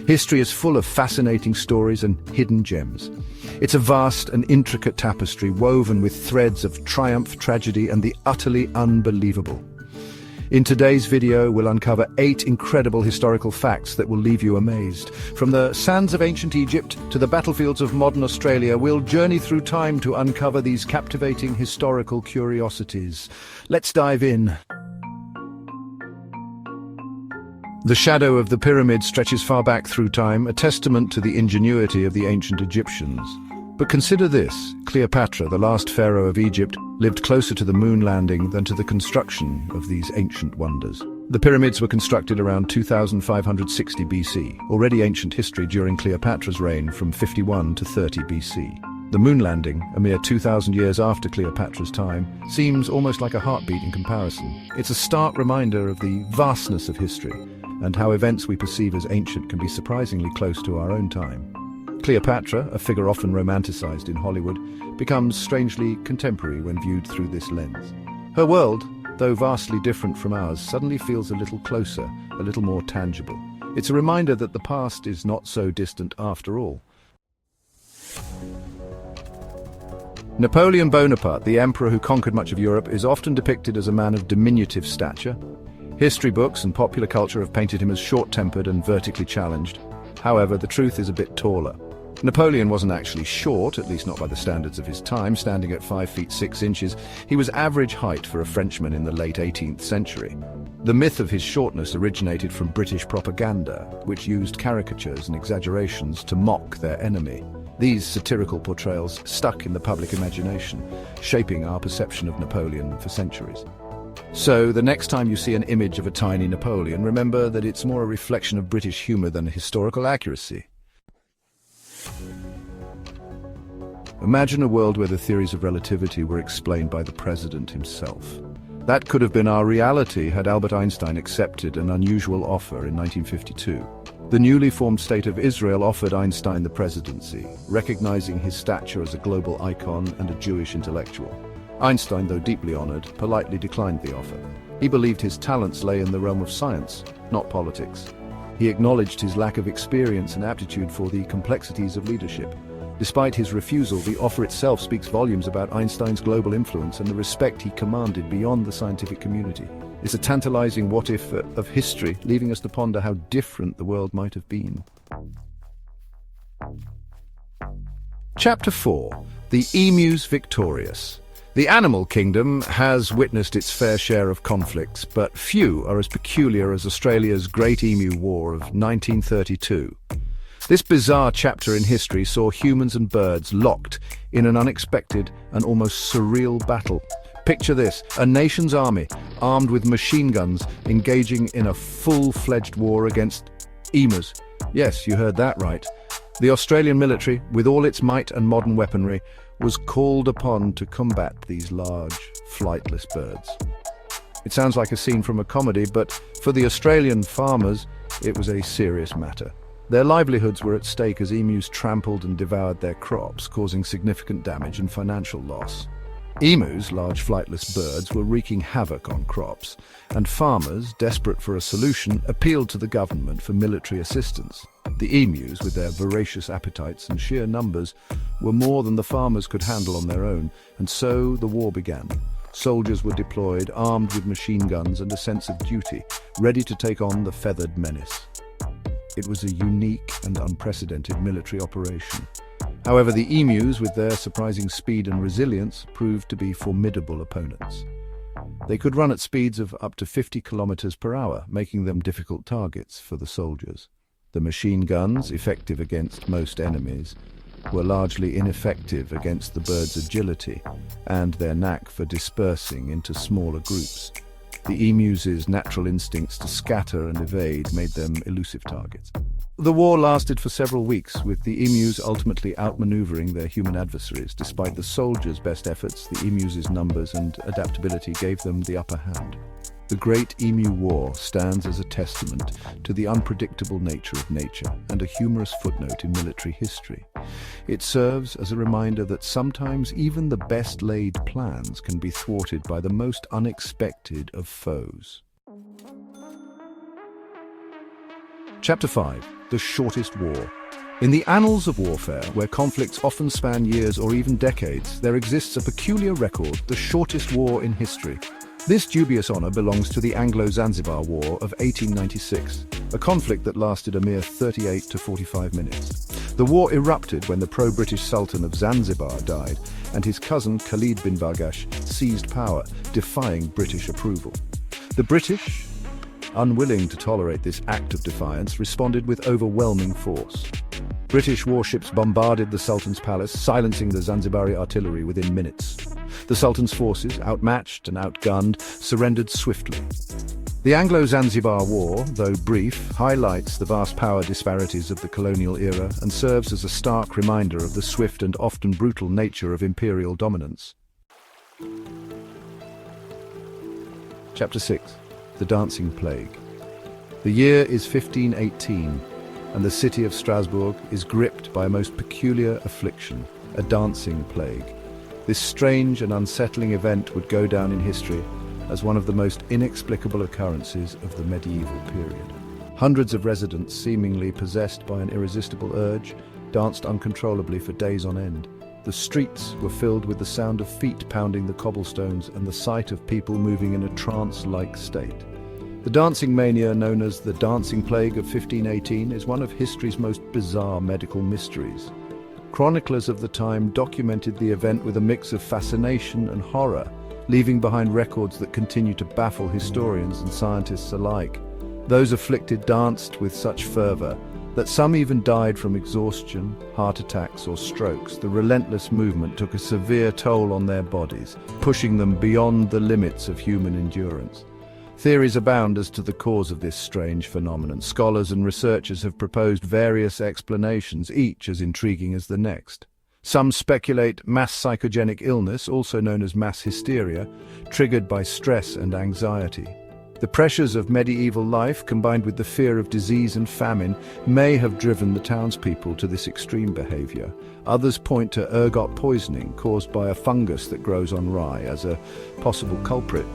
History is full of fascinating stories and hidden gems. It's a vast and intricate tapestry woven with threads of triumph, tragedy, and the utterly unbelievable. In today's video, we'll uncover 8 incredible historical facts that will leave you amazed. From the sands of ancient Egypt to the battlefields of modern Australia, we'll journey through time to uncover these captivating historical curiosities. Let's dive in. The shadow of the pyramid stretches far back through time, a testament to the ingenuity of the ancient Egyptians. But consider this: Cleopatra, the last pharaoh of Egypt, lived closer to the moon landing than to the construction of these ancient wonders. The pyramids were constructed around 2560 BC, already ancient history during Cleopatra's reign from 51 to 30 BC. The moon landing, a mere 2,000 years after Cleopatra's time, seems almost like a heartbeat in comparison. It's a stark reminder of the vastness of history, and how events we perceive as ancient can be surprisingly close to our own time. Cleopatra, a figure often romanticized in Hollywood, becomes strangely contemporary when viewed through this lens. Her world, though vastly different from ours, suddenly feels a little closer, a little more tangible. It's a reminder that the past is not so distant after all. Napoleon Bonaparte, the emperor who conquered much of Europe, is often depicted as a man of diminutive stature. History books and popular culture have painted him as short-tempered and vertically challenged. However, the truth is a bit taller. Napoleon wasn't actually short, at least not by the standards of his time, standing at 5 feet 6 inches. He was average height for a Frenchman in the late 18th century. The myth of his shortness originated from British propaganda, which used caricatures and exaggerations to mock their enemy. These satirical portrayals stuck in the public imagination, shaping our perception of Napoleon for centuries. So, the next time you see an image of a tiny Napoleon, remember that it's more a reflection of British humor than historical accuracy. Imagine a world where the theories of relativity were explained by the president himself. That could have been our reality had Albert Einstein accepted an unusual offer in 1952. The newly formed state of Israel offered Einstein the presidency, recognizing his stature as a global icon and a Jewish intellectual. Einstein, though deeply honored, politely declined the offer. He believed his talents lay in the realm of science, not politics. He acknowledged his lack of experience and aptitude for the complexities of leadership. Despite his refusal, the offer itself speaks volumes about Einstein's global influence and the respect he commanded beyond the scientific community. It's a tantalizing what-if of history, leaving us to ponder how different the world might have been. Chapter 4. The Emus Victorious. The animal kingdom has witnessed its fair share of conflicts, but few are as peculiar as Australia's Great Emu War of 1932. This bizarre chapter in history saw humans and birds locked in an unexpected and almost surreal battle. Picture this: a nation's army, armed with machine guns, engaging in a full-fledged war against emus. Yes, you heard that right. The Australian military, with all its might and modern weaponry, was called upon to combat these large, flightless birds. It sounds like a scene from a comedy, but for the Australian farmers, it was a serious matter. Their livelihoods were at stake as emus trampled and devoured their crops, causing significant damage and financial loss. Emus, large flightless birds, were wreaking havoc on crops, and farmers, desperate for a solution, appealed to the government for military assistance. The emus, with their voracious appetites and sheer numbers, were more than the farmers could handle on their own, and so the war began. Soldiers were deployed, armed with machine guns and a sense of duty, ready to take on the feathered menace. It was a unique and unprecedented military operation. However, the emus, with their surprising speed and resilience, proved to be formidable opponents. They could run at speeds of up to 50 kilometers per hour, making them difficult targets for the soldiers. The machine guns, effective against most enemies, were largely ineffective against the birds' agility and their knack for dispersing into smaller groups. The emus' natural instincts to scatter and evade made them elusive targets. The war lasted for several weeks, with the emus ultimately outmaneuvering their human adversaries. Despite the soldiers' best efforts, the emus' numbers and adaptability gave them the upper hand. The Great Emu War stands as a testament to the unpredictable nature of nature and a humorous footnote in military history. It serves as a reminder that sometimes even the best-laid plans can be thwarted by the most unexpected of foes. Chapter 5. The Shortest War. In the annals of warfare, where conflicts often span years or even decades, there exists a peculiar record, the shortest war in history. This dubious honor belongs to the Anglo-Zanzibar War of 1896, a conflict that lasted a mere 38 to 45 minutes. The war erupted when the pro-British Sultan of Zanzibar died, and his cousin Khalid bin Bargash seized power, defying British approval. The British, unwilling to tolerate this act of defiance, responded with overwhelming force. British warships bombarded the Sultan's palace, silencing the Zanzibari artillery within minutes. The Sultan's forces, outmatched and outgunned, surrendered swiftly. The Anglo-Zanzibar War, though brief, highlights the vast power disparities of the colonial era and serves as a stark reminder of the swift and often brutal nature of imperial dominance. Chapter 6. The Dancing Plague. The year is 1518, and the city of Strasbourg is gripped by a most peculiar affliction, a dancing plague. This strange and unsettling event would go down in history as one of the most inexplicable occurrences of the medieval period. Hundreds of residents, seemingly possessed by an irresistible urge, danced uncontrollably for days on end. The streets were filled with the sound of feet pounding the cobblestones and the sight of people moving in a trance-like state. The dancing mania, known as the Dancing Plague of 1518, is one of history's most bizarre medical mysteries. Chroniclers of the time documented the event with a mix of fascination and horror, leaving behind records that continue to baffle historians and scientists alike. Those afflicted danced with such fervor that some even died from exhaustion, heart attacks, or strokes. The relentless movement took a severe toll on their bodies, pushing them beyond the limits of human endurance. Theories abound as to the cause of this strange phenomenon. Scholars and researchers have proposed various explanations, each as intriguing as the next. Some speculate mass psychogenic illness, also known as mass hysteria, triggered by stress and anxiety. The pressures of medieval life, combined with the fear of disease and famine, may have driven the townspeople to this extreme behavior. Others point to ergot poisoning caused by a fungus that grows on rye as a possible culprit.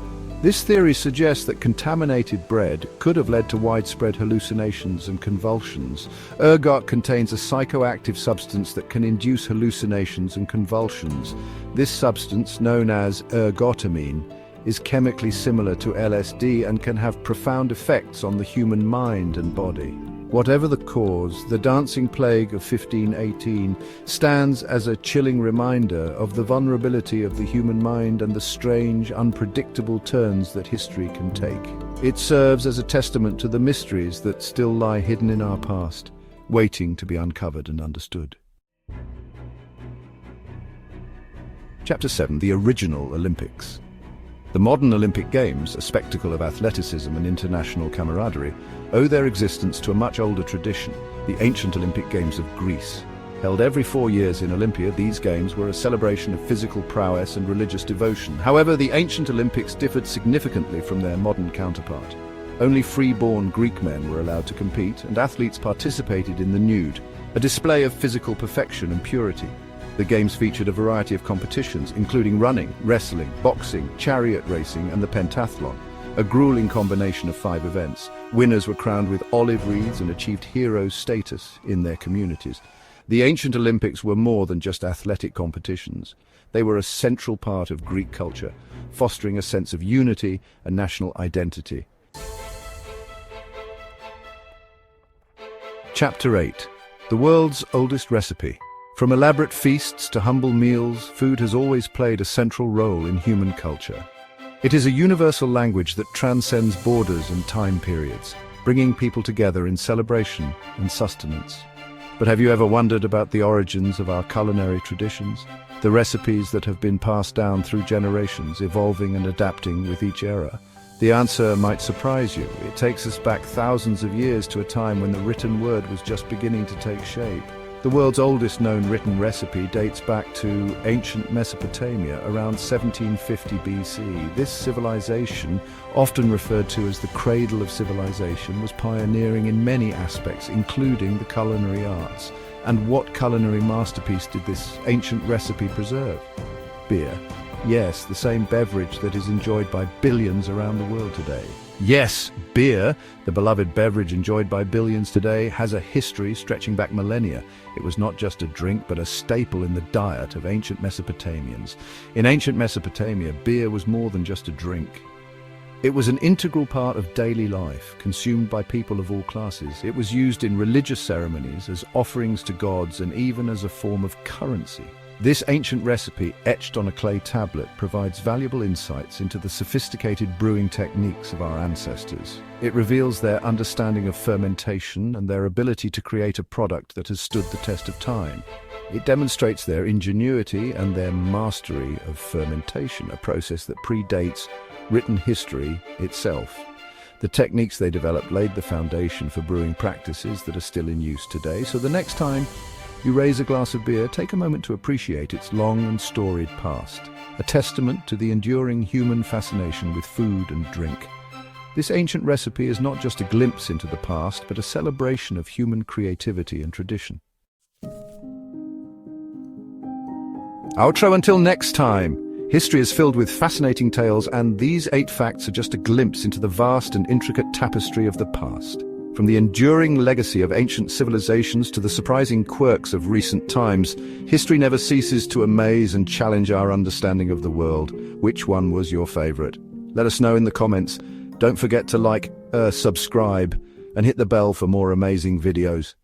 This theory suggests that contaminated bread could have led to widespread hallucinations and convulsions. Ergot contains a psychoactive substance that can induce hallucinations and convulsions. This substance, known as ergotamine, is chemically similar to LSD and can have profound effects on the human mind and body. Whatever the cause, the Dancing Plague of 1518 stands as a chilling reminder of the vulnerability of the human mind and the strange, unpredictable turns that history can take. It serves as a testament to the mysteries that still lie hidden in our past, waiting to be uncovered and understood. Chapter 7. The Original Olympics. The modern Olympic Games, a spectacle of athleticism and international camaraderie, owe their existence to a much older tradition, the ancient Olympic Games of Greece. Held every 4 years in Olympia, these games were a celebration of physical prowess and religious devotion. However, the ancient Olympics differed significantly from their modern counterpart. Only free-born Greek men were allowed to compete, and athletes participated in the nude, a display of physical perfection and purity. The games featured a variety of competitions, including running, wrestling, boxing, chariot racing, and the pentathlon, a grueling combination of 5 events. Winners were crowned with olive wreaths and achieved hero status in their communities. The ancient Olympics were more than just athletic competitions. They were a central part of Greek culture, fostering a sense of unity and national identity. Chapter 8. The World's Oldest Recipe. From elaborate feasts to humble meals, food has always played a central role in human culture. It is a universal language that transcends borders and time periods, bringing people together in celebration and sustenance. But have you ever wondered about the origins of our culinary traditions? The recipes that have been passed down through generations, evolving and adapting with each era? The answer might surprise you. It takes us back thousands of years to a time when the written word was just beginning to take shape. The world's oldest known written recipe dates back to ancient Mesopotamia around 1750 BC. This civilization, often referred to as the cradle of civilization, was pioneering in many aspects, including the culinary arts. And what culinary masterpiece did this ancient recipe preserve? Beer. Yes, the same beverage that is enjoyed by billions around the world today. Yes, beer, the beloved beverage enjoyed by billions today, has a history stretching back millennia. It was not just a drink, but a staple in the diet of ancient Mesopotamians. In ancient Mesopotamia, beer was more than just a drink. It was an integral part of daily life, consumed by people of all classes. It was used in religious ceremonies, as offerings to gods, and even as a form of currency. This ancient recipe, etched on a clay tablet, provides valuable insights into the sophisticated brewing techniques of our ancestors. It reveals their understanding of fermentation and their ability to create a product that has stood the test of time. It demonstrates their ingenuity and their mastery of fermentation, a process that predates written history itself. The techniques they developed laid the foundation for brewing practices that are still in use today. So the next time you raise a glass of beer, take a moment to appreciate its long and storied past, a testament to the enduring human fascination with food and drink. This ancient recipe is not just a glimpse into the past, but a celebration of human creativity and tradition. Outro until next time. History is filled with fascinating tales, and these 8 facts are just a glimpse into the vast and intricate tapestry of the past. From the enduring legacy of ancient civilizations to the surprising quirks of recent times, history never ceases to amaze and challenge our understanding of the world. Which one was your favorite? Let us know in the comments. Don't forget to like, subscribe, and hit the bell for more amazing videos.